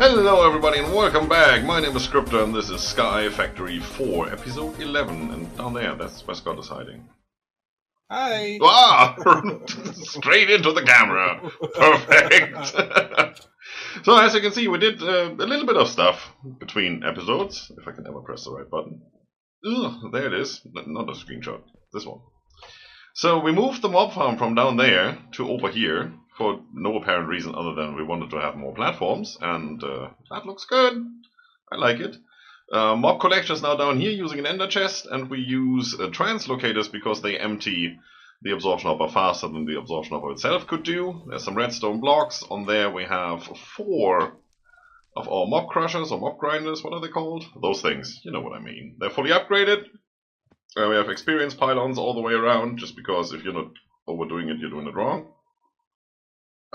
Hello everybody and welcome back. My name is Scryptar and this is Sky Factory 4, episode 11. And down there, that's where Scott is hiding. Hi! Ah! Straight into the camera. Perfect. So as you can see, we did a little bit of stuff between episodes. If I can ever press the right button. Ugh, there it is. Not a screenshot. This one. So we moved the mob farm from down there to over here. For no apparent reason other than we wanted to have more platforms, and that looks good. I like it. Mob collector is now down here using an ender chest, and we use translocators because they empty the absorption hopper faster than the absorption hopper itself could do. There's some redstone blocks. On there we have 4 of our mob crushers or mob grinders. What are they called? Those things. You know what I mean. They're fully upgraded. We have experience pylons all the way around, just because if you're not overdoing it, you're doing it wrong.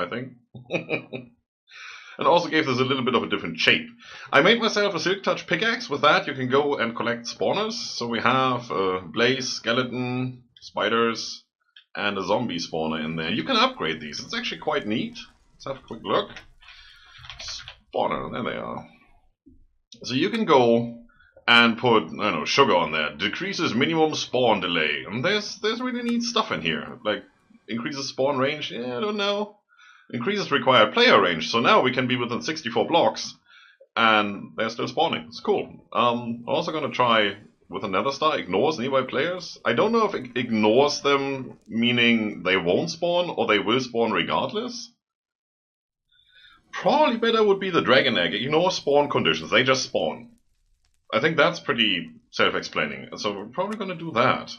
I think. And also gave this a little bit of a different shape. I made myself a silk touch pickaxe. With that you can go and collect spawners. So we have a blaze, skeleton, spiders, and a zombie spawner in there. You can upgrade these. It's actually quite neat. Let's have a quick look. Spawner, there they are. So you can go and put, I don't know, sugar on there. Decreases minimum spawn delay. And there's really neat stuff in here. Like, increases spawn range, yeah, I don't know. Increases required player range, so now we can be within 64 blocks, and they're still spawning. It's cool. I'm also going to try with another star, ignores nearby players. I don't know if it ignores them, meaning they won't spawn, or they will spawn regardless. Probably better would be the dragon egg. Ignore spawn conditions, they just spawn. I think that's pretty self-explaining, so we're probably going to do that.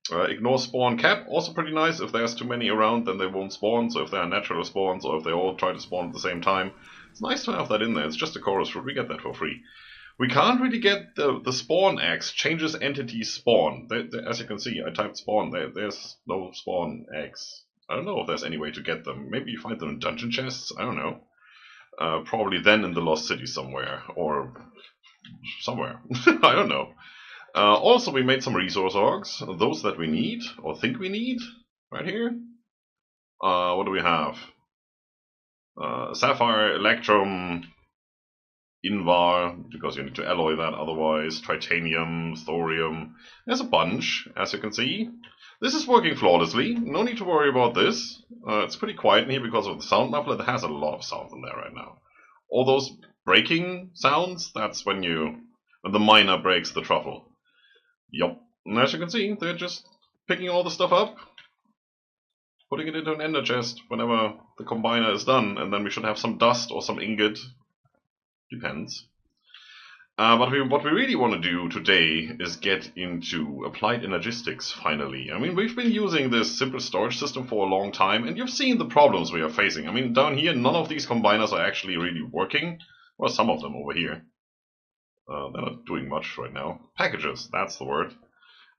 Ignore spawn cap, also pretty nice. If there's too many around, then they won't spawn. So if they are natural spawns, or if they all try to spawn at the same time, it's nice to have that in there. It's just a chorus fruit. We get that for free. We can't really get the spawn eggs. Changes entity spawn. As you can see, I typed spawn. There's no spawn eggs. I don't know if there's any way to get them. Maybe you find them in dungeon chests. I don't know. Probably then in the Lost City somewhere, or somewhere. I don't know. Also, we made some resource orgs, those that we need, or think we need, right here. What do we have? Sapphire, Electrum, Invar, because you need to alloy that otherwise, Tritanium, Thorium. There's a bunch, as you can see. This is working flawlessly, no need to worry about this. It's pretty quiet in here because of the sound muffler. It has a lot of sound in there right now. All those breaking sounds, that's when the miner breaks the truffle. Yup, and as you can see, they're just picking all the stuff up, putting it into an ender chest whenever the combiner is done, and then we should have some dust or some ingot. Depends. But what we really want to do today is get into applied energistics, finally. I mean, we've been using this simple storage system for a long time, and you've seen the problems we are facing. I mean, down here, none of these combiners are actually really working. Well, some of them over here. They're not doing much right now. Packages, that's the word.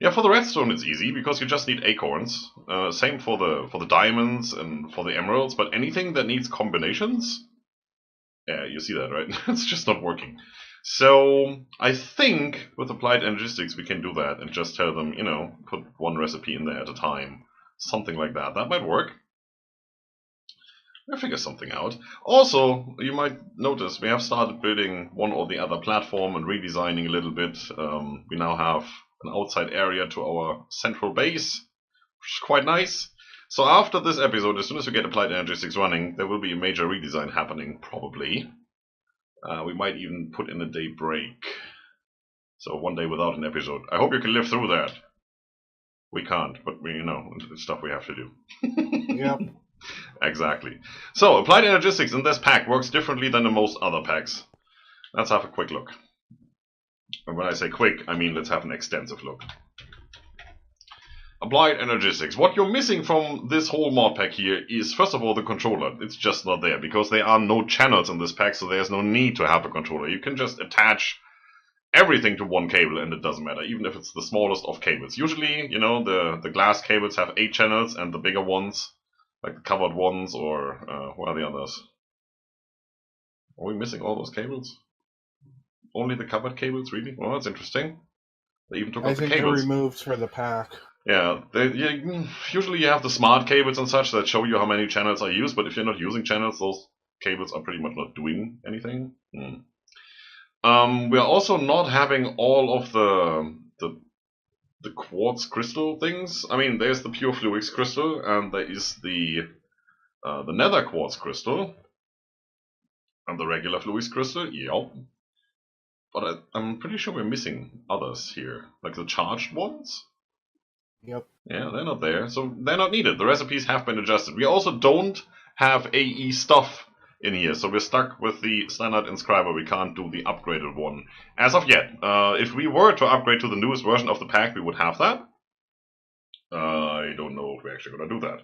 Yeah, for the redstone it's easy because you just need acorns. Same for the diamonds and for the emeralds, but anything that needs combinations, yeah, you see that, right? It's just not working. So I think with applied energistics we can do that and just tell them, you know, put one recipe in there at a time, something like that. That might work. We'll figure something out. Also, you might notice we have started building one or the other platform and redesigning a little bit. We now have an outside area to our central base, which is quite nice. So after this episode, as soon as we get Applied Energistics running, there will be a major redesign happening, probably. We might even put in a day break. So 1 day without an episode. I hope you can live through that. We can't, but you know, it's stuff we have to do. Yep. Exactly. So, Applied Energistics in this pack works differently than in most other packs. Let's have a quick look. And when I say quick, I mean let's have an extensive look. Applied Energistics. What you're missing from this whole mod pack here is, first of all, the controller. It's just not there, because there are no channels in this pack, so there's no need to have a controller. You can just attach everything to one cable and it doesn't matter, even if it's the smallest of cables. Usually, you know, the glass cables have 8 channels, and the bigger ones, like the covered ones, or what are the others? Are we missing all those cables? Only the covered cables, really? Well, that's interesting. They even took off the cables. I think they're removed for the pack. Yeah, usually you have the smart cables and such that show you how many channels are used, but if you're not using channels, those cables are pretty much not doing anything. We are also not having all of the quartz crystal things. I mean, there's the pure fluix crystal, and there is the nether quartz crystal, and the regular fluix crystal. Yep. But I'm pretty sure we're missing others here, like the charged ones. Yep. Yeah, they're not there, so they're not needed. The recipes have been adjusted. We also don't have AE stuff in here, so we're stuck with the standard Inscriber. We can't do the upgraded one as of yet. If we were to upgrade to the newest version of the pack, we would have that. I don't know if we're actually going to do that.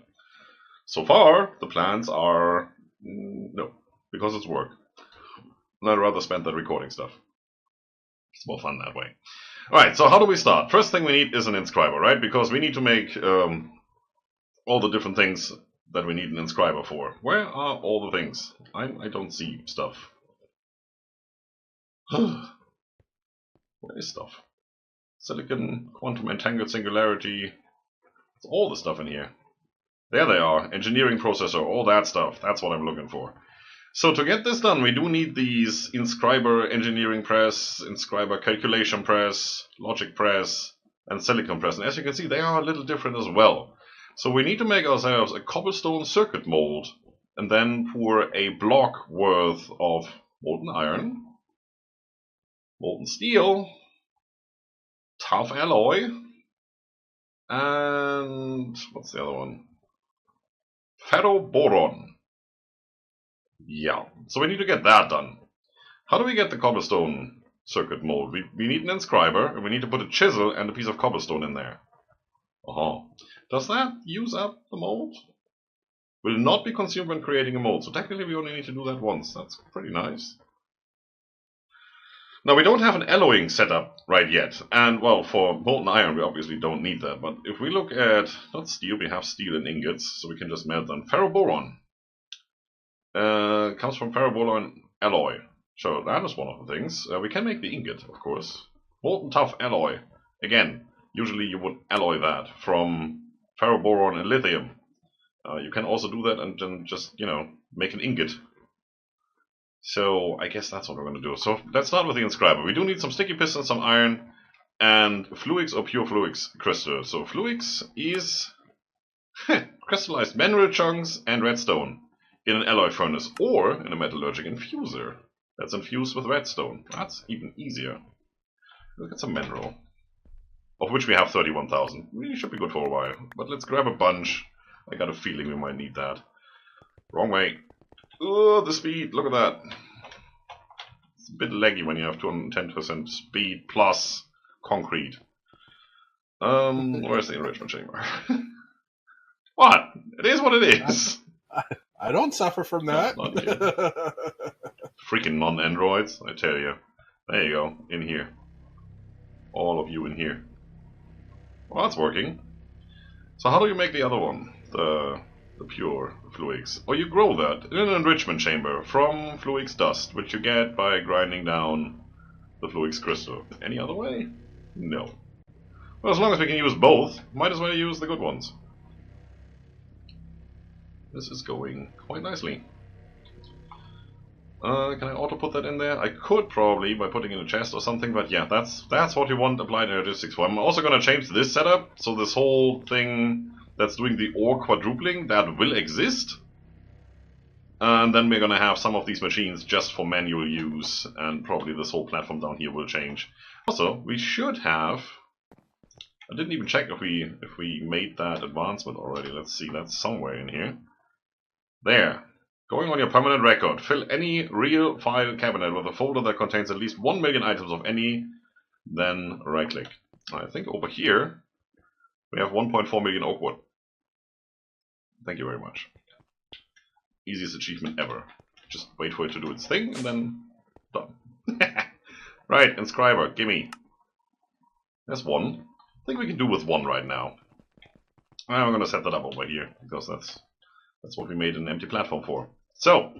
So far, the plans are no, because it's work. I'd rather spend that recording stuff. It's more fun that way. Alright, so how do we start? First thing we need is an Inscriber, right? Because we need to make all the different things that we need an Inscriber for. Where are all the things? I don't see stuff. Where is stuff? Silicon, quantum entangled singularity. It's all the stuff in here. There they are. Engineering processor, all that stuff. That's what I'm looking for. So to get this done, we do need these Inscriber engineering press, Inscriber calculation press, logic press, and silicon press. And as you can see, they are a little different as well. So we need to make ourselves a cobblestone circuit mold, and then pour a block worth of molten iron, molten steel, tough alloy, and what's the other one? Ferroboron. Yeah, so we need to get that done. How do we get the cobblestone circuit mold? We need an inscriber, and we need to put a chisel and a piece of cobblestone in there. Does that use up the mold? Will not be consumed when creating a mold, so technically we only need to do that once. That's pretty nice. Now we don't have an alloying setup right yet, and well, for molten iron we obviously don't need that, but if we look at, not steel, we have steel in ingots, so we can just melt them. Ferroboron. Comes from ferroboron alloy. So that is one of the things. We can make the ingot, of course. Molten tough alloy. Again, usually you would alloy that from ferroboron and lithium. You can also do that and then just, you know, make an ingot. So I guess that's what we're going to do. So let's start with the inscriber. We do need some sticky pistons, some iron, and fluix or pure fluix crystal. So fluix is crystallized mineral chunks and redstone in an alloy furnace or in a metallurgic infuser that's infused with redstone. That's even easier. Look at some mineral, of which we have 31,000. We should be good for a while, but let's grab a bunch. I got a feeling we might need that. Wrong way. Oh, the speed, look at that. It's a bit laggy when you have 210% speed plus concrete. Where's the enrichment chamber? What? It is what it is. I don't suffer from that. Freaking non-androids, I tell you. There you go, in here. All of you in here. Well, that's working. So how do you make the other one? The pure fluix. Or you grow that in an enrichment chamber from fluix dust, which you get by grinding down the fluix crystal. Any other way? No. Well, as long as we can use both, might as well use the good ones. This is going quite nicely. Can I auto put that in there? I could probably by putting in a chest or something, but yeah, that's what we want applied Energistics for. I'm also going to change this setup, so this whole thing that's doing the ore quadrupling, that will exist. And then we're going to have some of these machines just for manual use, and probably this whole platform down here will change. Also, we should have... I didn't even check if we made that advancement already. Let's see, that's somewhere in here. There. Going on your permanent record, fill any real file cabinet with a folder that contains at least 1 million items of any, then right click. I think over here we have 1.4 million oak wood. Thank you very much. Easiest achievement ever. Just wait for it to do its thing and then done. Right, inscriber, gimme. There's one. I think we can do with one right now. I'm gonna set that up over here because that's what we made an empty platform for. So,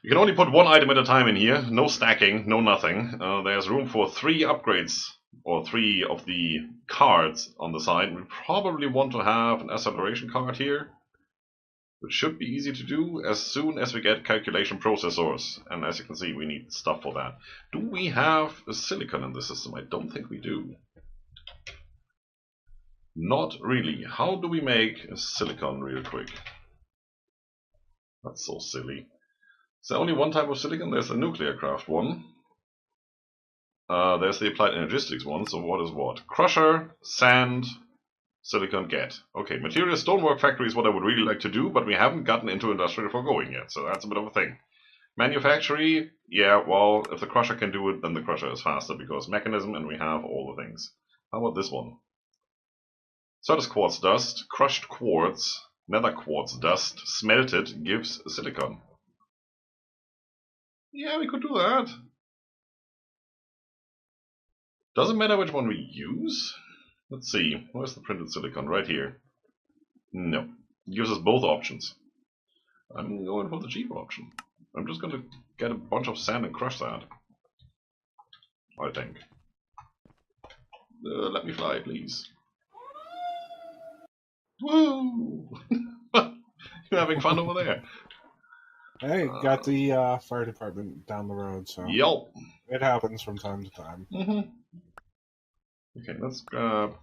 you can only put one item at a time in here, no stacking, no nothing. There's room for 3 upgrades, or 3 of the cards on the side. We probably want to have an acceleration card here. which should be easy to do as soon as we get calculation processors. And as you can see, we need stuff for that. Do we have a silicon in the system? I don't think we do. Not really. How do we make a silicon real quick? That's so silly. Is there only one type of silicon? There's the nuclear craft one. There's the applied energistics one, so what is what? Crusher, sand, silicon, get. Okay, material stonework factory is what I would really like to do, but we haven't gotten into industrial foregoing yet, so that's a bit of a thing. Manufactory, yeah, well, if the crusher can do it, then the crusher is faster, because mechanism and we have all the things. How about this one? So does quartz dust, crushed quartz, nether quartz dust, smelted gives silicon. Yeah, we could do that. Doesn't matter which one we use. Let's see, where's the printed silicon? Right here. No, it gives us both options. I'm going for the cheaper option. I'm just going to get a bunch of sand and crush that. I think. Let me fly, please. Woo! You're having fun over there. Hey, got the fire department down the road, so Yup. it happens from time to time. Okay, let's grab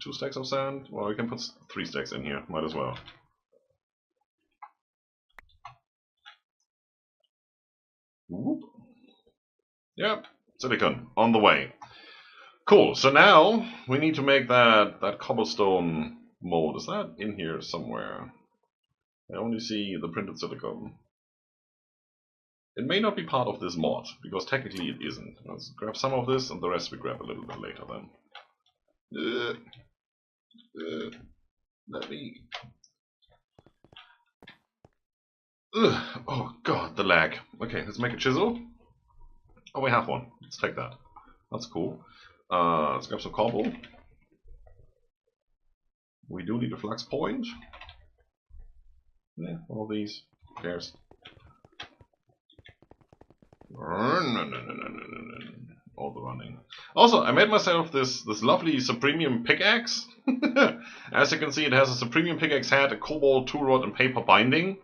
2 stacks of sand. Well, we can put 3 stacks in here. Might as well. Whoop. Yep, silicon on the way. Cool. So now we need to make that cobblestone mold. Is that in here somewhere? I only see the printed silicon. It may not be part of this mod, because technically it isn't. Let's grab some of this, and the rest we grab a little bit later then. Let me... Oh god, the lag. Okay, let's make a chisel. Oh, we have one. Let's take that. That's cool. Let's grab some cobble. We do need a flux point. Yeah, all these. Who cares? All the running. Also, I made myself this lovely Supremium Pickaxe. As you can see, it has a Supremium Pickaxe head, a cobalt, tool rod, and paper binding.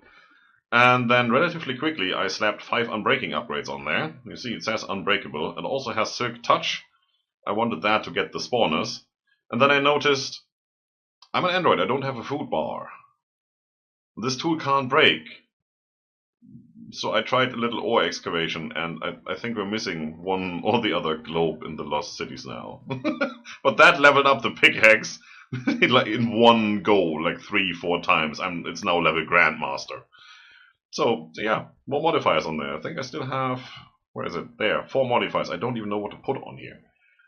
And then relatively quickly, I slapped 5 unbreaking upgrades on there. You see, it says unbreakable. It also has Silk Touch. I wanted that to get the spawners. And then I noticed, I'm an android, I don't have a food bar. This tool can't break. So I tried a little ore excavation, and I think we're missing one or the other globe in the Lost Cities now. But that leveled up the pickaxe like in one go, like 3-4 times. It's now level Grandmaster. So yeah, more modifiers on there. I think I still have, where is it? There, 4 modifiers. I don't even know what to put on here.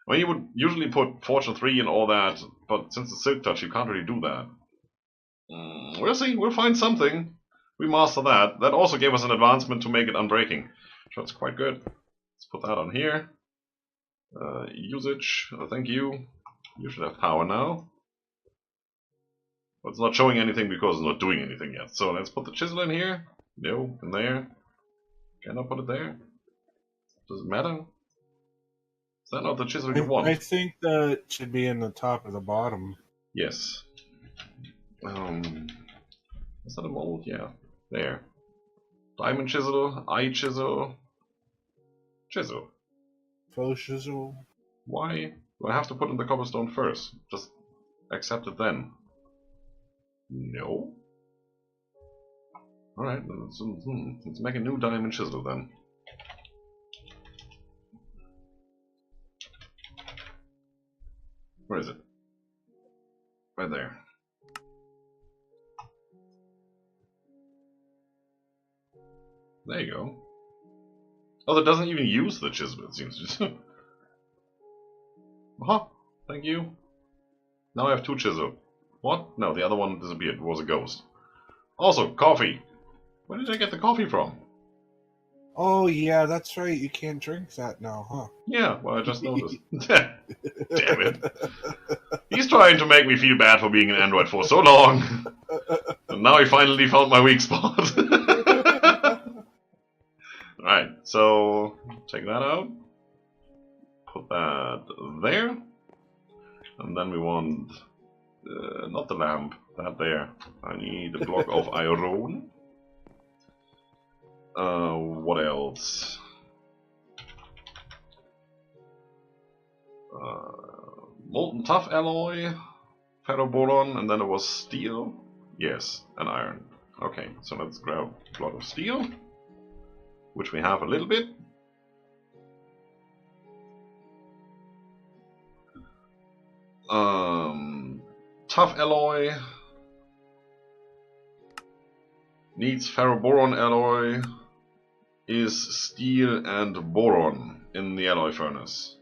I mean, you would usually put Fortune 3 and all that, but since it's Silk Touch, you can't really do that. We'll see, we'll find something. We master that. That also gave us an advancement to make it unbreaking. So it's quite good. Let's put that on here. Usage, thank you. You should have power now. But it's not showing anything because it's not doing anything yet. So let's put the chisel in here. No, in there. Can I put it there? Does it matter? Is that not the chisel you want? I think that should be in the top or the bottom. Yes. Is that a mold? Yeah. There. Diamond chisel, eye chisel. Chisel. Faux chisel. Why do I have to put in the cobblestone first? Just accept it then. No. Alright, let's make a new diamond chisel then. Where is it? Right there. There you go. Oh, that doesn't even use the chisel, it seems. Huh? Thank you. Now I have 2 chisel. What? No, the other one disappeared. It was a ghost. Also, coffee. Where did I get the coffee from? Oh, yeah, that's right. You can't drink that now, huh? Yeah, well, I just noticed. Damn it. He's trying to make me feel bad for being an android for so long. And now he finally found my weak spot. Alright, so take that out. Put that there. And then we want, not the lamp, that there. I need a block of iron. What else? Molten tough alloy, ferroboron, and then it was steel. Yes, and iron. Okay, so let's grab a block of steel, which we have a little bit. Tough alloy needs ferroboron alloy, is steel and boron in the alloy furnace.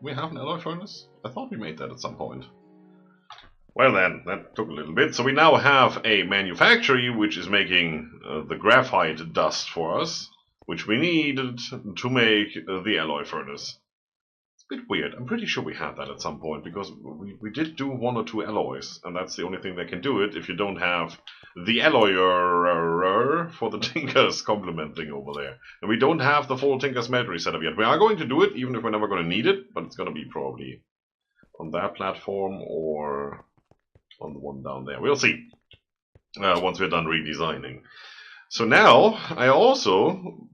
We have an alloy furnace? I thought we made that at some point. Well then, that took a little bit. So we now have a manufactory which is making the graphite dust for us, which we needed to make the alloy furnace. It's a bit weird. I'm pretty sure we had that at some point, because we did do 1 or 2 alloys, and that's the only thing that can do it if you don't have the alloyer for the Tinkers complementing over there. And we don't have the full Tinker smeltery setup yet. We are going to do it, even if we're never going to need it, but it's going to be probably on that platform or on the one down there. We'll see once we're done redesigning. So now I also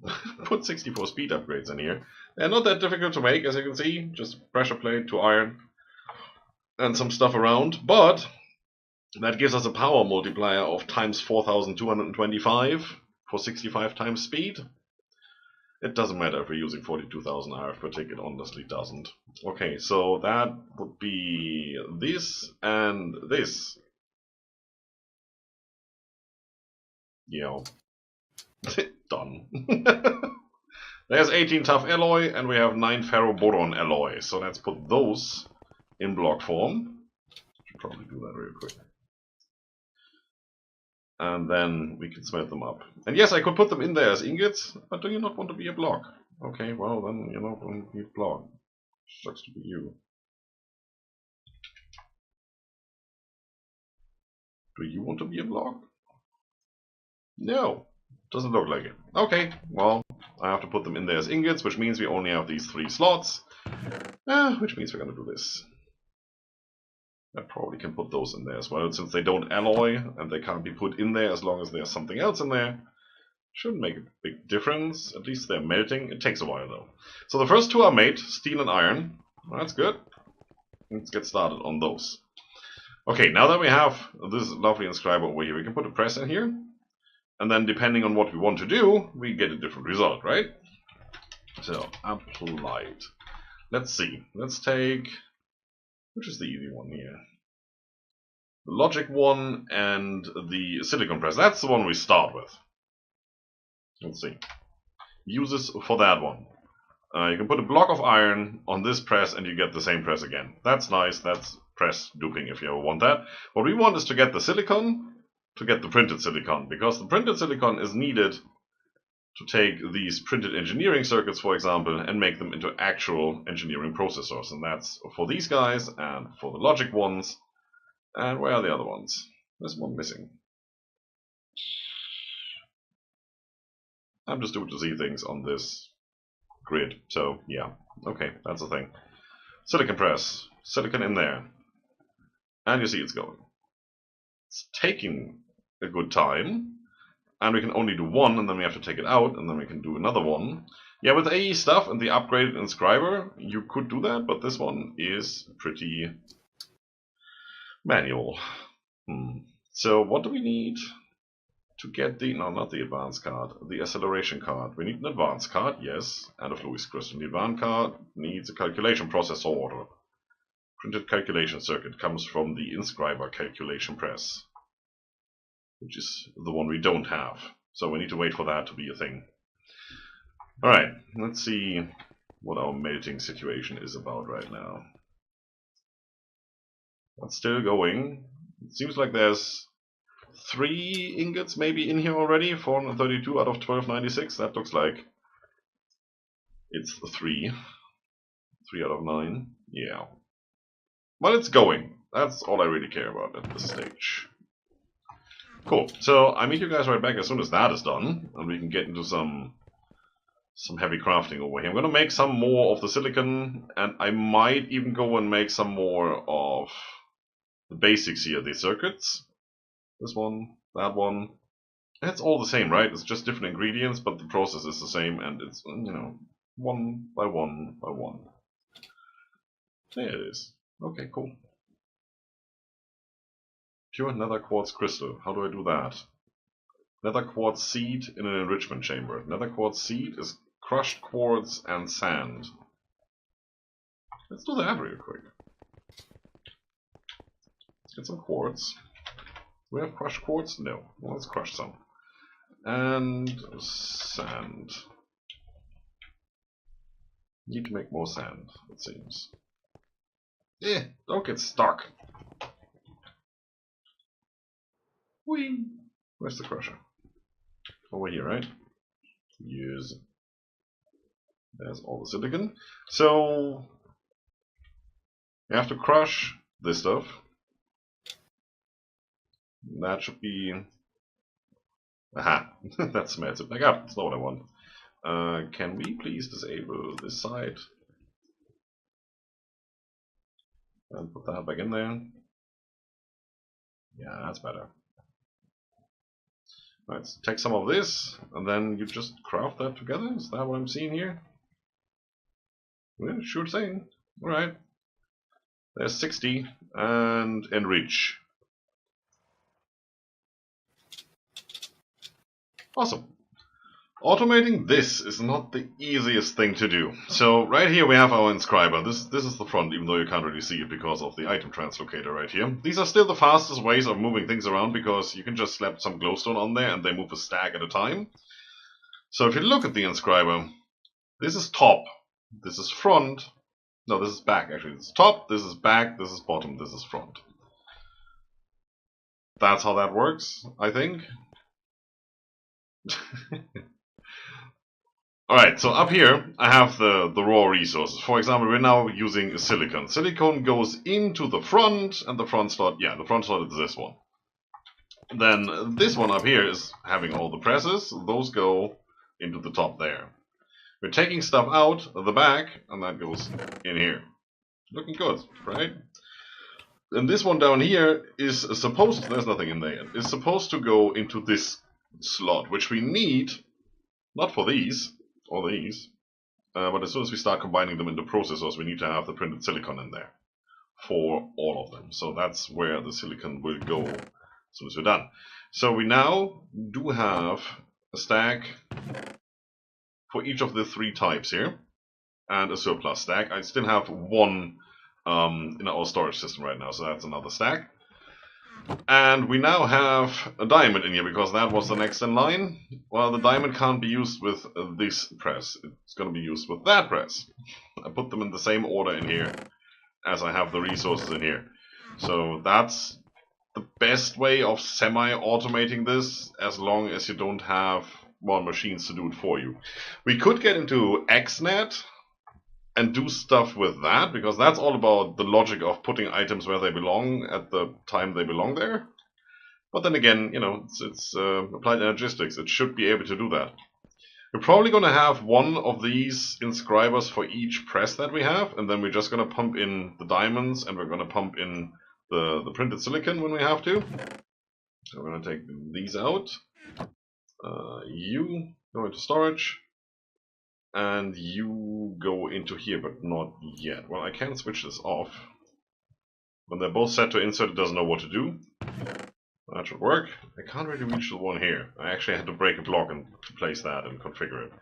put 64 speed upgrades in here. They're not that difficult to make, as you can see. Just pressure plate to iron and some stuff around. But that gives us a power multiplier of times 4225 for 65 times speed. It doesn't matter if we're using 42,000 RF per tick, it honestly doesn't. Okay, so that would be this and this. Yeah. Done. There's 18 tough alloy, and we have 9 ferroboron alloy. So let's put those in block form. Should probably do that real quick. And then we can smelt them up. And yes, I could put them in there as ingots, but do you not want to be a block? Okay, well then you're not going to be a block. Sucks to be you. Do you want to be a block? No, doesn't look like it. Okay, well, I have to put them in there as ingots, which means we only have these 3 slots. Which means we're going to do this. I probably can put those in there as well, since they don't alloy and they can't be put in there as long as there's something else in there. Shouldn't make a big difference, at least they're melting. It takes a while though. So the first 2 are made, steel and iron. That's good. Let's get started on those. Okay, now that we have this lovely inscriber over here, we can put a press in here. And then depending on what we want to do, we get a different result, right? So, applied. Let's see. Let's take... which is the easy one here? The logic one and the silicon press. That's the one we start with. Let's see. Uses for that one. You can put a block of iron on this press and you get the same press again. That's nice. That's press duping if you ever want that. What we want is to get the silicon, to get the printed silicon, because the printed silicon is needed to take these printed engineering circuits, for example, and make them into actual engineering processors. And that's for these guys and for the logic ones. And where are the other ones? There's one missing. I'm just able to see things on this grid. So, yeah. Okay, that's the thing. Silicon press. Silicon in there. And you see it's going. It's taking a good time. And we can only do 1, and then we have to take it out, and then we can do another one. Yeah, with AE stuff and the upgraded Inscriber, you could do that, but this one is pretty manual. So what do we need to get the... no, not the advanced card, the acceleration card. We need an advanced card, yes, and a fluid crystal. The advanced card needs a calculation processor order. Printed calculation circuit comes from the Inscriber calculation press, which is the one we don't have. So we need to wait for that to be a thing. Alright, let's see what our melting situation is about right now. That's still going. It seems like there's 3 ingots maybe in here already. 432 out of 1296. That looks like it's 3. 3 out of 9. Yeah. Well, it's going. That's all I really care about at this stage. Cool. So I meet you guys right back as soon as that is done, and we can get into some heavy crafting over here. I'm going to make some more of the silicon, and I might even go and make some more of the basics here, the circuits. this one, that one. It's all the same, right? It's just different ingredients, but the process is the same, and it's, you know, one by one by one. There it is. Okay, cool. Pure nether quartz crystal. How do I do that? Nether quartz seed in an enrichment chamber. Nether quartz seed is crushed quartz and sand. Let's do that real quick. Let's get some quartz. Do we have crushed quartz? No. Well, let's crush some. And sand. Need to make more sand, it seems. Don't get stuck. Whee! Where's the crusher? Over here, right? Use. There's all the silicon. So you have to crush this stuff. That should be. Aha! That smells it back up. That's not what I want. Can we please disable this side? And put that back in there. Yeah, that's better. Let's take some of this, and then you just craft that together? Is that what I'm seeing here? Yeah, sure thing. Alright. There's 60, and enrich. Awesome. Automating this is not the easiest thing to do. So right here we have our Inscriber. This is the front, even though you can't really see it because of the item translocator right here. These are still the fastest ways of moving things around because you can just slap some glowstone on there and they move a stack at a time. So if you look at the Inscriber, this is top, this is front, no, this is back actually. This is top, this is back, this is bottom, this is front. That's how that works, I think. Alright, so up here I have the raw resources. For example, we're now using silicon. Silicon goes into the front, and the front slot, yeah, the front slot is this one. Then this one up here is having all the presses. Those go into the top there. We're taking stuff out of the back, and that goes in here. Looking good, right? And this one down here is supposed to, there's nothing in there yet, is supposed to go into this slot, which we need, not for these, or these, but as soon as we start combining them into processors, we need to have the printed silicon in there for all of them. So that's where the silicon will go as soon as we're done. So we now do have a stack for each of the 3 types here, and a surplus stack. I still have one in our storage system right now, so that's another stack. And we now have a diamond in here, because that was the next in line. Well, the diamond can't be used with this press. It's going to be used with that press. I put them in the same order in here as I have the resources in here. So that's the best way of semi-automating this, as long as you don't have more machines to do it for you. We could get into XNet and do stuff with that, because that's all about the logic of putting items where they belong at the time they belong there. But then again, you know, it's applied energistics. It should be able to do that. We're probably going to have one of these inscribers for each press that we have, and then we're just going to pump in the diamonds, and we're going to pump in the printed silicon when we have to. So we're going to take these out. You go into storage. And you go into here, but not yet. Well, I can switch this off. When they're both set to insert, it doesn't know what to do. That should work. I can't really reach the one here. I actually had to break a block and place that and configure it.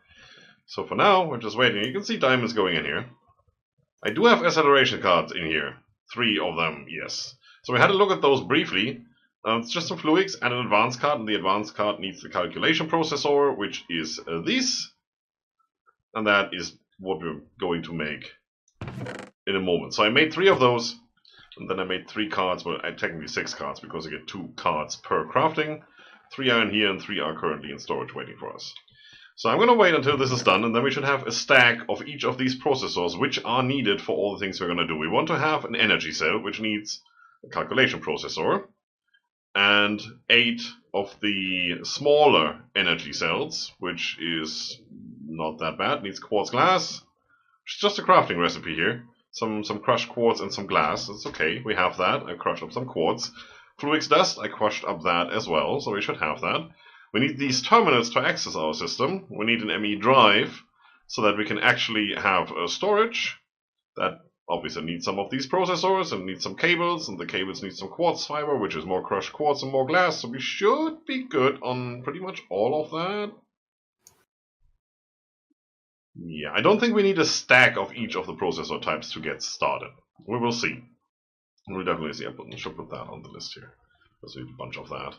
So for now, we're just waiting. You can see diamonds going in here. I do have acceleration cards in here. 3 of them, yes. So we had a look at those briefly. It's just some fluids and an advanced card, and the advanced card needs the calculation processor, which is this. And that is what we're going to make in a moment. So I made 3 of those, and then I made 3 cards, well, technically 6 cards, because I get 2 cards per crafting. 3 are in here, and 3 are currently in storage waiting for us. So I'm going to wait until this is done, and then we should have a stack of each of these processors, which are needed for all the things we're going to do. We want to have an energy cell, which needs a calculation processor, and 8 of the smaller energy cells, which is not that bad. Needs quartz glass, which is just a crafting recipe here. Some crushed quartz and some glass. That's okay, we have that. I crushed up some quartz. Fluix dust, I crushed up that as well, so we should have that. We need these terminals to access our system. We need an ME drive, so that we can actually have storage. That obviously needs some of these processors, and needs some cables, and the cables need some quartz fiber, which is more crushed quartz and more glass, so we should be good on pretty much all of that. Yeah, I don't think we need a stack of each of the processor types to get started. We will see. We'll definitely see. I should put that on the list here. Because we need a bunch of that.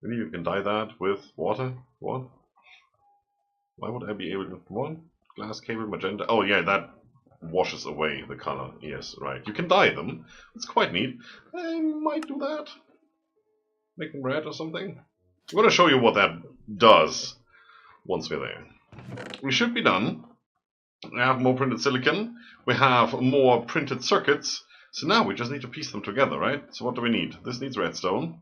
Maybe you can dye that with water? What? Why would I be able to... What? Glass, cable, magenta... Oh yeah, that washes away the color. Yes, right. You can dye them. It's quite neat. I might do that. Make them red or something. I'm going to show you what that does once we're there. We should be done. We have more printed silicon. We have more printed circuits. So now we just need to piece them together, right? So what do we need? This needs redstone.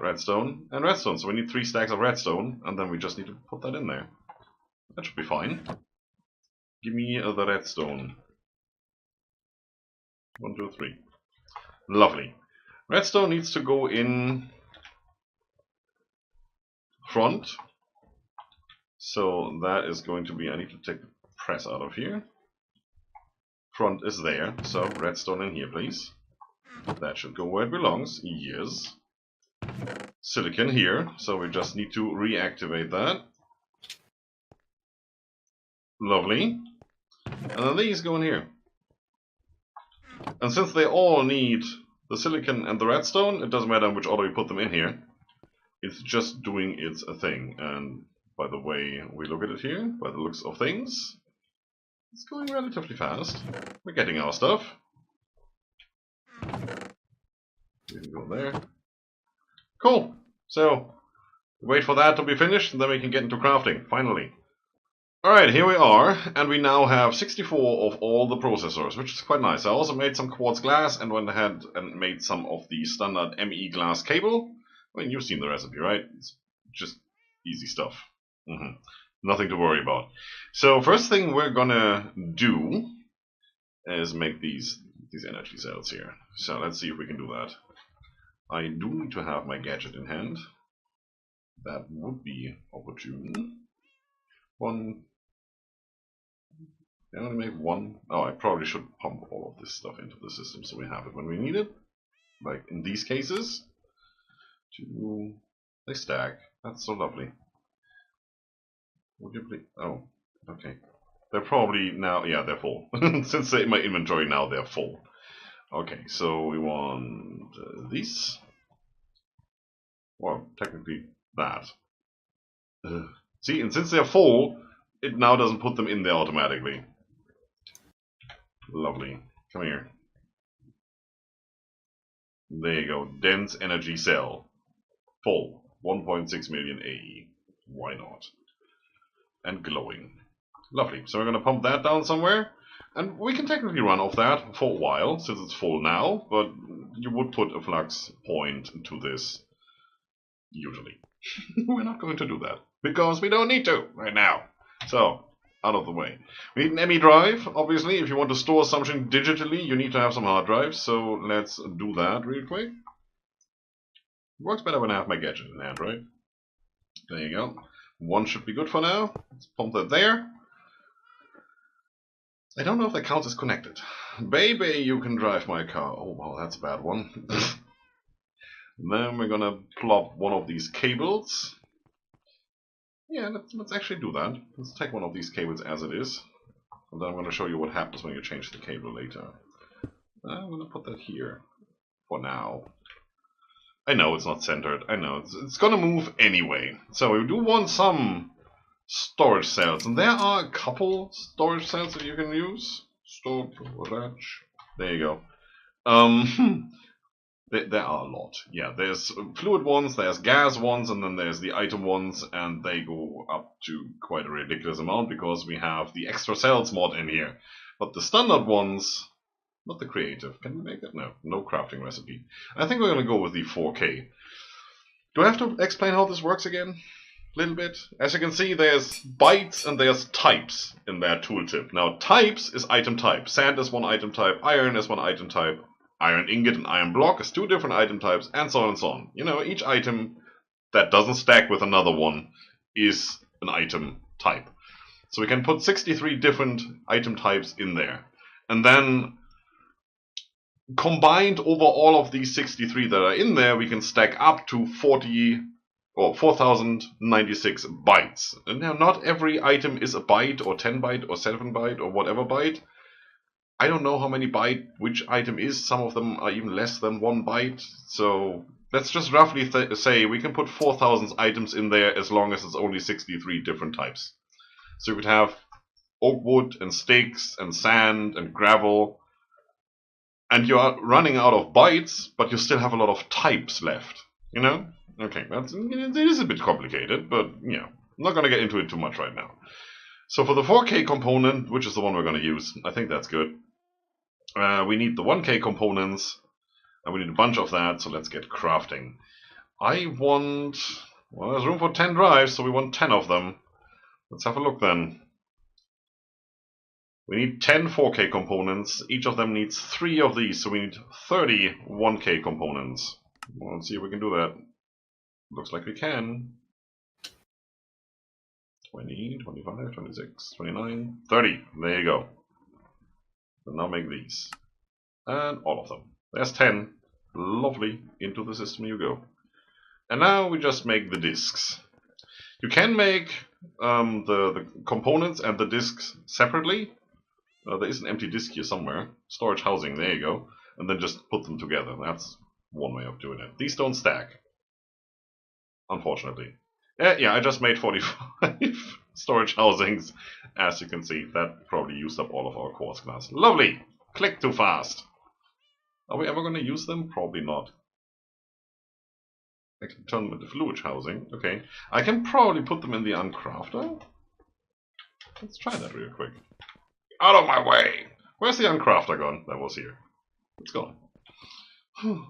Redstone and redstone. So we need 3 stacks of redstone, and then we just need to put that in there. That should be fine. Give me the redstone. 1, 2, 3. Lovely. Redstone needs to go in front. So that is going to be, I need to take the press out of here. Front is there, so redstone in here, please. That should go where it belongs. Yes. Silicon here, so we just need to reactivate that. Lovely. And then these go in here. And since they all need the silicon and the redstone, it doesn't matter in which order we put them in here. It's just doing its thing. And by the way we look at it here, by the looks of things, it's going relatively fast. We're getting our stuff. We can go there. Cool. So, wait for that to be finished, and then we can get into crafting, finally. Alright, here we are, and we now have 64 of all the processors, which is quite nice. I also made some quartz glass and went ahead and made some of the standard ME glass cable. I mean, you've seen the recipe, right? It's just easy stuff. Nothing to worry about. So, first thing we're gonna do is make these energy cells here. So, let's see if we can do that. I do need to have my gadget in hand. That would be opportune. One. I'm gonna make one. Oh, I probably should pump all of this stuff into the system so we have it when we need it. Like in these cases. 2. They stack. That's so lovely. Would you please? Oh, okay. They're probably now. Yeah, they're full. Since they're in my inventory now, they're full. Okay, so we want these. Well, technically that. See, and since they're full, it now doesn't put them in there automatically. Lovely. Come here. There you go. Dense energy cell. Full. 1.6 million AE. Why not? And glowing. Lovely. So we're going to pump that down somewhere. And we can technically run off that for a while, since it's full now. But you would put a flux point to this. Usually. We're not going to do that. Because we don't need to right now. So, out of the way. We need an ME drive, obviously. If you want to store something digitally, you need to have some hard drives. So let's do that real quick. It works better when I have my gadget in hand, right? There you go. One should be good for now. Let's pump that there. I don't know if that counts as connected. Baby, you can drive my car. Oh, wow, that's a bad one. Then we're gonna plop one of these cables. Yeah, let's actually do that. Let's take one of these cables as it is. And then I'm gonna show you what happens when you change the cable later. I'm gonna put that here for now. I know it's not centered. I know it's gonna move anyway. So we do want some storage cells, and there are a couple storage cells that you can use. Storage. There you go. There are a lot. Yeah, there's fluid ones, there's gas ones, and then there's the item ones, and they go up to quite a ridiculous amount because we have the extra cells mod in here. But the standard ones, not the creative. Can we make that? No, no crafting recipe. I think we're going to go with the 4K. Do I have to explain how this works again? A little bit. As you can see, there's bytes and there's types in that tooltip. Now, types is item type. Sand is one item type, iron is one item type, iron ingot and iron block as 2 different item types, and so on and so on. You know, each item that doesn't stack with another one is an item type. So we can put 63 different item types in there. And then combined over all of these 63 that are in there, we can stack up to 4,096 bytes. And now not every item is a byte or 10 byte or 7 byte or whatever byte. I don't know how many byte which item is. Some of them are even less than 1 byte. So let's just roughly say we can put 4,000 items in there as long as it's only 63 different types. So you could have oak wood and sticks and sand and gravel. And you are running out of bytes, but you still have a lot of types left. You know? Okay, it is a bit complicated, but you know, I'm not going to get into it too much right now. So for the 4K component, which is the one we're going to use, I think that's good. We need the 1K components, and we need a bunch of that, so let's get crafting. I want... well, there's room for 10 drives, so we want 10 of them. Let's have a look then. We need 10 4K components. Each of them needs 3 of these, so we need 30 1K components. Well, let's see if we can do that. Looks like we can. 20, 25, 26, 29, 30. There you go. So now make these. And all of them. There's 10. Lovely. Into the system you go. And now we just make the discs. You can make the components and the discs separately. There is an empty disk here somewhere. Storage housing, there you go. And then just put them together. That's one way of doing it. These don't stack. Unfortunately. Yeah, I just made 45 storage housings. As you can see, that probably used up all of our quartz glass. Lovely! Click too fast. Are we ever going to use them? Probably not. I can turn them into fluid housing. Okay. I can probably put them in the uncrafter. Let's try that real quick. Out of my way! Where's the uncrafter gone? That was here. It's gone. Do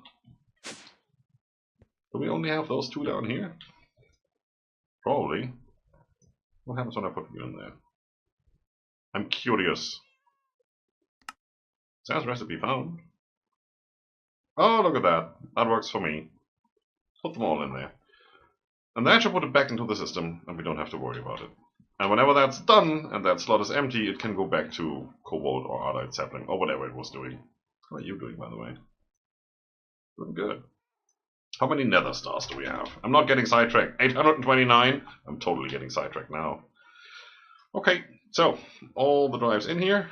we only have those 2 down here? Probably. What happens when I put you in there? I'm curious. Says recipe found. Oh, look at that. That works for me. Put them all in there. And that should put it back into the system, and we don't have to worry about it. And whenever that's done, and that slot is empty, it can go back to Cobalt or Untitled Sapling, or whatever it was doing. How are you doing, by the way? Doing good. How many nether stars do we have? I'm not getting sidetracked. 829? I'm totally getting sidetracked now. Okay, so, all the drives in here.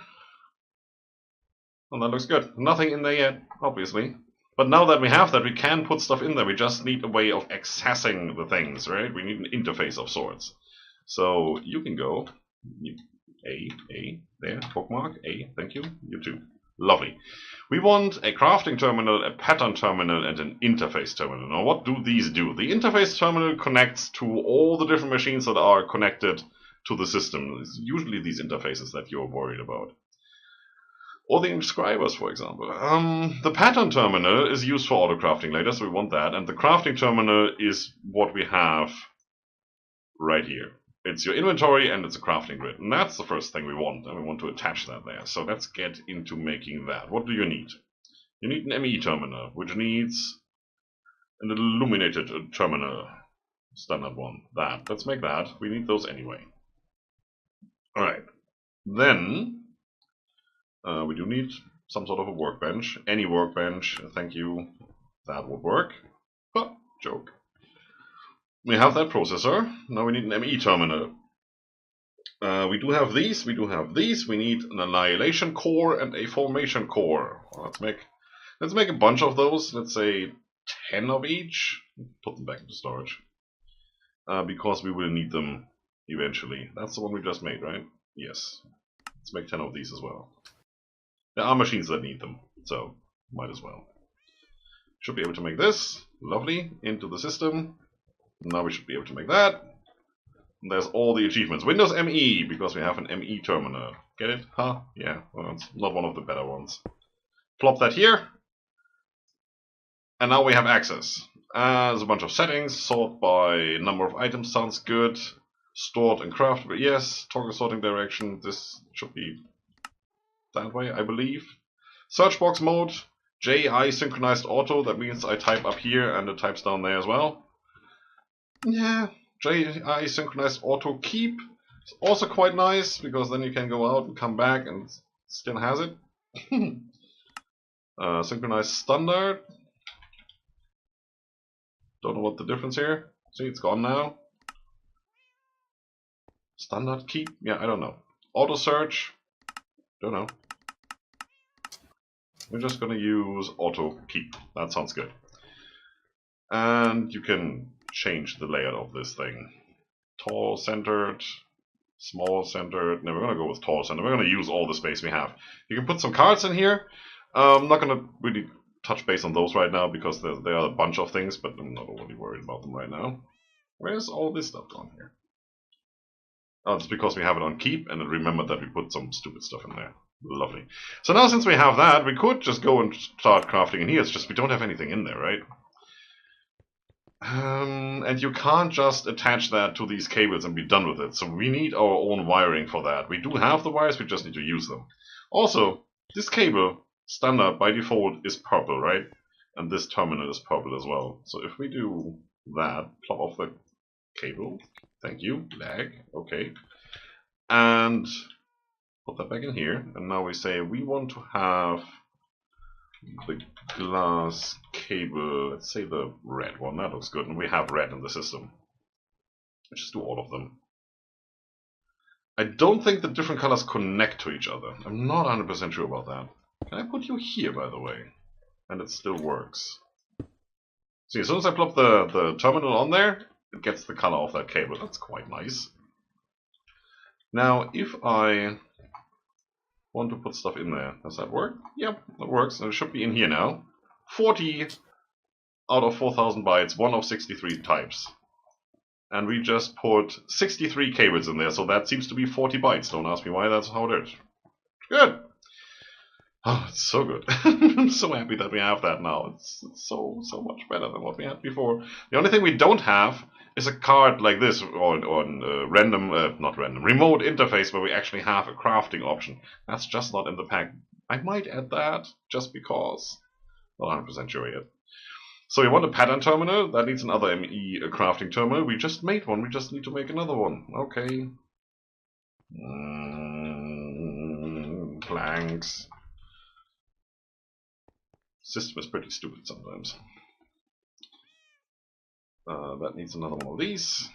And that looks good. Nothing in there yet, obviously. But now that we have that, we can put stuff in there. We just need a way of accessing the things, right? We need an interface of sorts. So you can go, A, there, bookmark, A, thank you, you too. Lovely. We want a crafting terminal, a pattern terminal, and an interface terminal. Now what do these do? The interface terminal connects to all the different machines that are connected to the system. It's usually these interfaces that you're worried about. Or the inscribers, for example. The pattern terminal is used for auto crafting later, so we want that. And the crafting terminal is what we have right here. It's your inventory and it's a crafting grid. And that's the first thing we want, and we want to attach that there. So let's get into making that. What do you need? You need an Emmy Terminal, which needs an illuminated terminal. Standard one. That. Let's make that. We need those anyway. Alright. Then we do need some sort of a workbench. Any workbench, thank you. That would work. Huh, joke. We have that processor. Now we need an ME terminal. We do have these. We do have these. We need an annihilation core and a formation core. Well, let's make a bunch of those. Let's say 10 of each. Put them back into storage because we will need them eventually. That's the one we just made, right? Yes. Let's make 10 of these as well. There are machines that need them, so might as well. Should be able to make this. Lovely. Into the system. Now we should be able to make that. And there's all the achievements. Windows ME, because we have an ME terminal. Get it? Huh? Yeah, well, it's not one of the better ones. Plop that here. And now we have access. There's a bunch of settings. Sort by number of items sounds good. Stored and crafted. Yes. Toggle sorting direction. This should be that way, I believe. Search box mode. JI synchronized auto, that means I type up here and it types down there as well. Yeah, JI synchronized auto keep is also quite nice, because then you can go out and come back and it still has it. Synchronized standard. Don't know what the difference here. See, it's gone now. Standard keep? Yeah, I don't know. Auto search? Don't know. We're just gonna use auto keep. That sounds good. And you can change the layout of this thing. Tall centered, small centered. No, we're gonna go with tall centered. We're gonna use all the space we have. You can put some cards in here. I'm not gonna really touch base on those right now because there are a bunch of things, but I'm not overly worried about them right now. Where's all this stuff gone here? Oh, it's because we have it on keep, and it remembered that we put some stupid stuff in there. Lovely. So now since we have that, we could just go and start crafting in here. It's just we don't have anything in there, right? And you can't just attach that to these cables and be done with it. So we need our own wiring for that. We do have the wires, we just need to use them. Also, this cable, standard by default, is purple, right? And this terminal is purple as well. So if we do that, plop off the cable. Thank you. Lag. Okay. And put that back in here. And now we say we want to have the glass cable. Let's say the red one. That looks good. And we have red in the system. Let's just do all of them. I don't think the different colors connect to each other. I'm not 100% sure about that. Can I put you here, by the way? And it still works. See, as soon as I plop the terminal on there, it gets the color of that cable. That's quite nice. Now, if I want to put stuff in there, does that work? Yep, that works. And it should be in here now. 40 out of 4,000 bytes, 1 of 63 types. And we just put 63 cables in there, so that seems to be 40 bytes. Don't ask me why, that's how it is. Good! Oh, it's so good. I'm so happy that we have that now. It's so much better than what we had before. The only thing we don't have is a card like this on remote interface where we actually have a crafting option. That's just not in the pack. I might add that just because. Not 100% sure yet. So we want a pattern terminal. That needs another ME crafting terminal. We just made one. We just need to make another one. Okay. Planks. System is pretty stupid sometimes. That needs another one of these.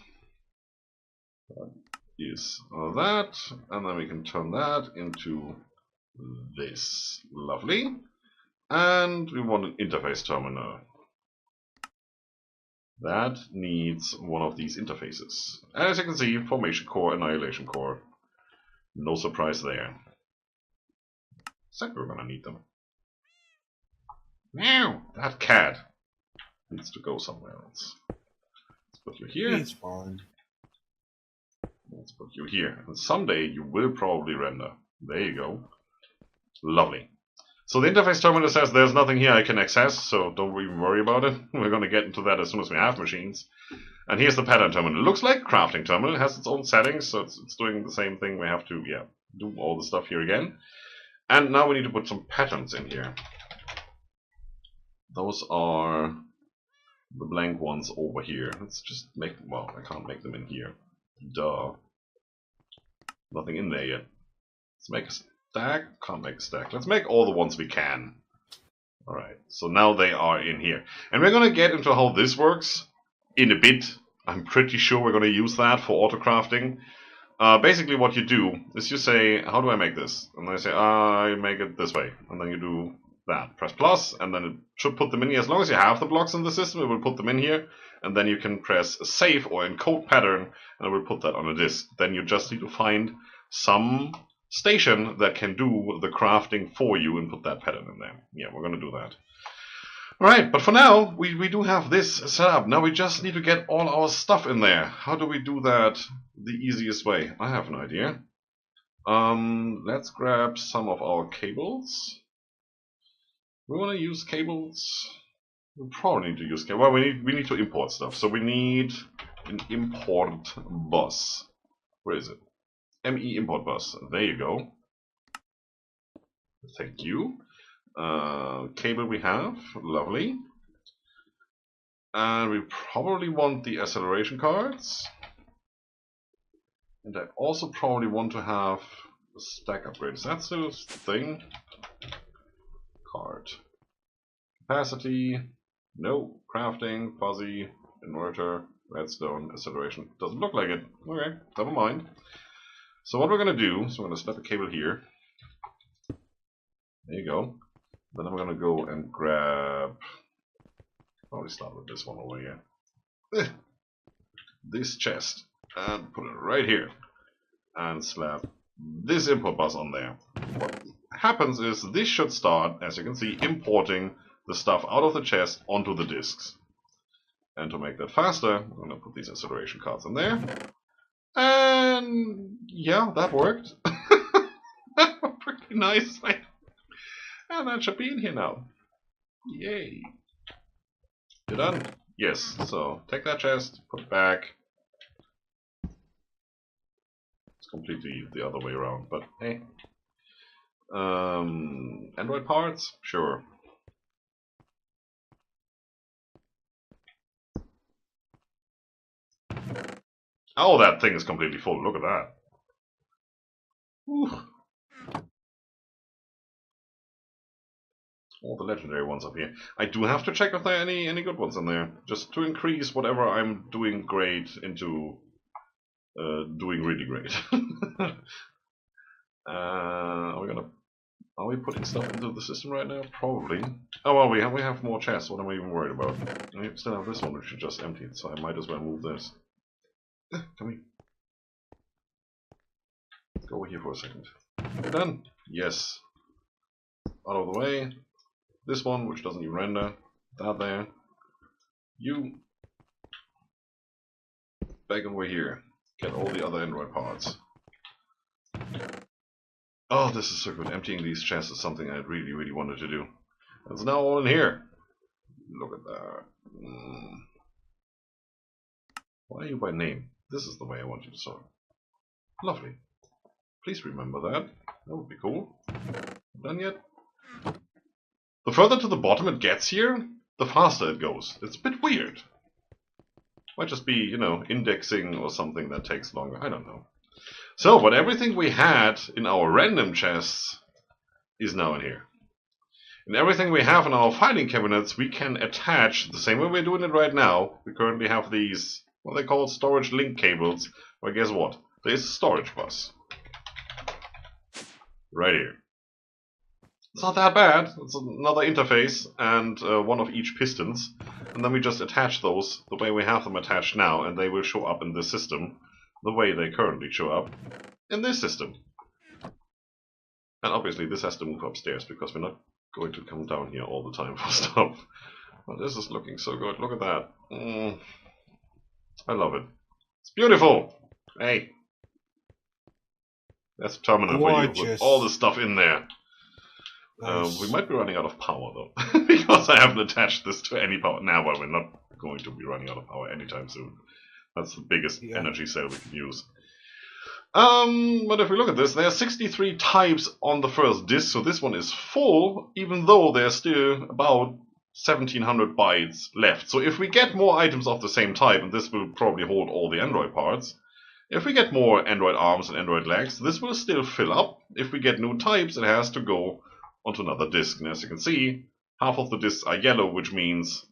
That is that, and then we can turn that into this. Lovely. And we want an interface terminal. That needs one of these interfaces. As you can see, formation core, annihilation core. No surprise there. Said we're gonna need them. Meow! That cat needs to go somewhere else. Let's put you here. He's fine. Let's put you here. And someday you will probably render. There you go. Lovely. So the interface terminal says there's nothing here I can access, so don't even worry about it. We're going to get into that as soon as we have machines. And here's the pattern terminal. It looks like crafting terminal. It has its own settings, so it's doing the same thing. We have to, do all the stuff here again. And now we need to put some patterns in here. Those are the blank ones over here. Let's just make, well, I can't make them in here. Duh. Nothing in there yet. Let's make a stack. Can't make a stack. Let's make all the ones we can. Alright, so now they are in here. And we're going to get into how this works in a bit. I'm pretty sure we're going to use that for auto crafting. Basically what you do is you say, how do I make this? And I say, I make it this way. And then you do that. Press plus, and then it should put them in here. As long as you have the blocks in the system, it will put them in here. And then you can press save or encode pattern, and it will put that on a disk. Then you just need to find some station that can do the crafting for you and put that pattern in there. Yeah, we're going to do that. Alright, but for now, we do have this set up. Now we just need to get all our stuff in there. How do we do that the easiest way? I have an idea. Let's grab some of our cables. We want to use cables. We probably need to use cables. Well, we need to import stuff. So we need an import bus. Where is it? ME import bus. There you go. Thank you. Cable we have, lovely. And we probably want the acceleration cards. And I also probably want to have a stack upgrade. Is that still a thing? Card. Capacity. No. Crafting. Fuzzy. Inverter. Redstone. Acceleration. Doesn't look like it. Okay. Never mind. So what we're going to do is we're going to snap a cable here. There you go. Then I'm going to go and grab... Probably start with this one over here. This chest. And put it right here. And slap this import bus on there. What happens is this should start, as you can see, importing the stuff out of the chest onto the disks. And to make that faster, I'm going to put these acceleration cards in there. And yeah, that worked. Pretty nice. And that should be in here now. Yay. You done? Yes. So take that chest, put it back. It's completely the other way around, but hey. Android parts? Sure. Oh, that thing is completely full. Look at that. Whew. All the legendary ones up here. I do have to check if there are any good ones in there, just to increase whatever I'm doing great into doing really great. Are we putting stuff into the system right now? Probably. Oh well, we have more chests. What am I even worried about? I still have this one, which is just emptied, so I might as well move this. Come here. Go over here for a second. We're done. Yes. Out of the way. This one, which doesn't even render. That there. You. Back over here. Get all the other Android parts. Oh, this is so good. Emptying these chests is something I really, really wanted to do. It's now all in here. Look at that. Why are you by name? This is the way I want you to sort. Lovely. Please remember that. That would be cool. Done yet? The further to the bottom it gets here, the faster it goes. It's a bit weird. Might just be, you know, indexing or something that takes longer. I don't know. So, but everything we had in our random chests is now in here. And everything we have in our filing cabinets, we can attach the same way we're doing it right now. We currently have these, what they call storage link cables. Well, guess what? There's a storage bus. Right here. It's not that bad. It's another interface and one of each pistons. And then we just attach those the way we have them attached now, and they will show up in this system the way they currently show up in this system. And obviously this has to move upstairs because we're not going to come down here all the time for stuff. But this is looking so good. Look at that. I love it. It's beautiful. Hey. That's a terminal for you with all the stuff in there. Nice. We might be running out of power though, because I haven't attached this to any power. Now, well, we're not going to be running out of power anytime soon. That's the biggest energy cell we can use. But if we look at this, there are 63 types on the first disk, so this one is full, even though there's still about 1700 bytes left. So if we get more items of the same type, and this will probably hold all the Android parts, if we get more Android arms and Android legs, this will still fill up. If we get new types, it has to go onto another disk. And as you can see, half of the disks are yellow, which means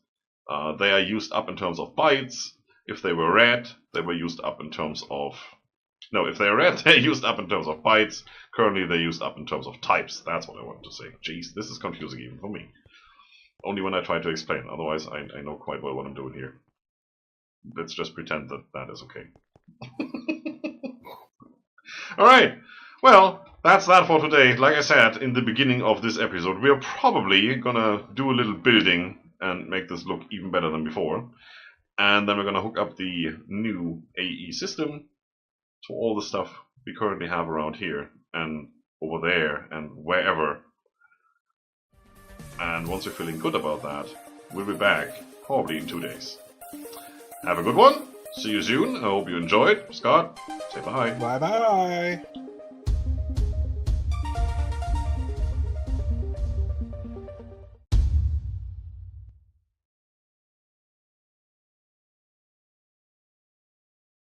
they are used up in terms of bytes. If they were red, they were used up in terms of... No, if they're red, they're used up in terms of bytes. Currently, they're used up in terms of types. That's what I wanted to say. Jeez, this is confusing even for me. Only when I try to explain. Otherwise, I know quite well what I'm doing here. Let's just pretend that that is okay. Alright, well, that's that for today. Like I said in the beginning of this episode, we are probably gonna do a little building and make this look even better than before. And then we're gonna hook up the new AE system to all the stuff we currently have around here and over there and wherever. And once we're feeling good about that, we'll be back probably in 2 days. Have a good one. See you soon. I hope you enjoyed. Scott, say bye. Bye-bye.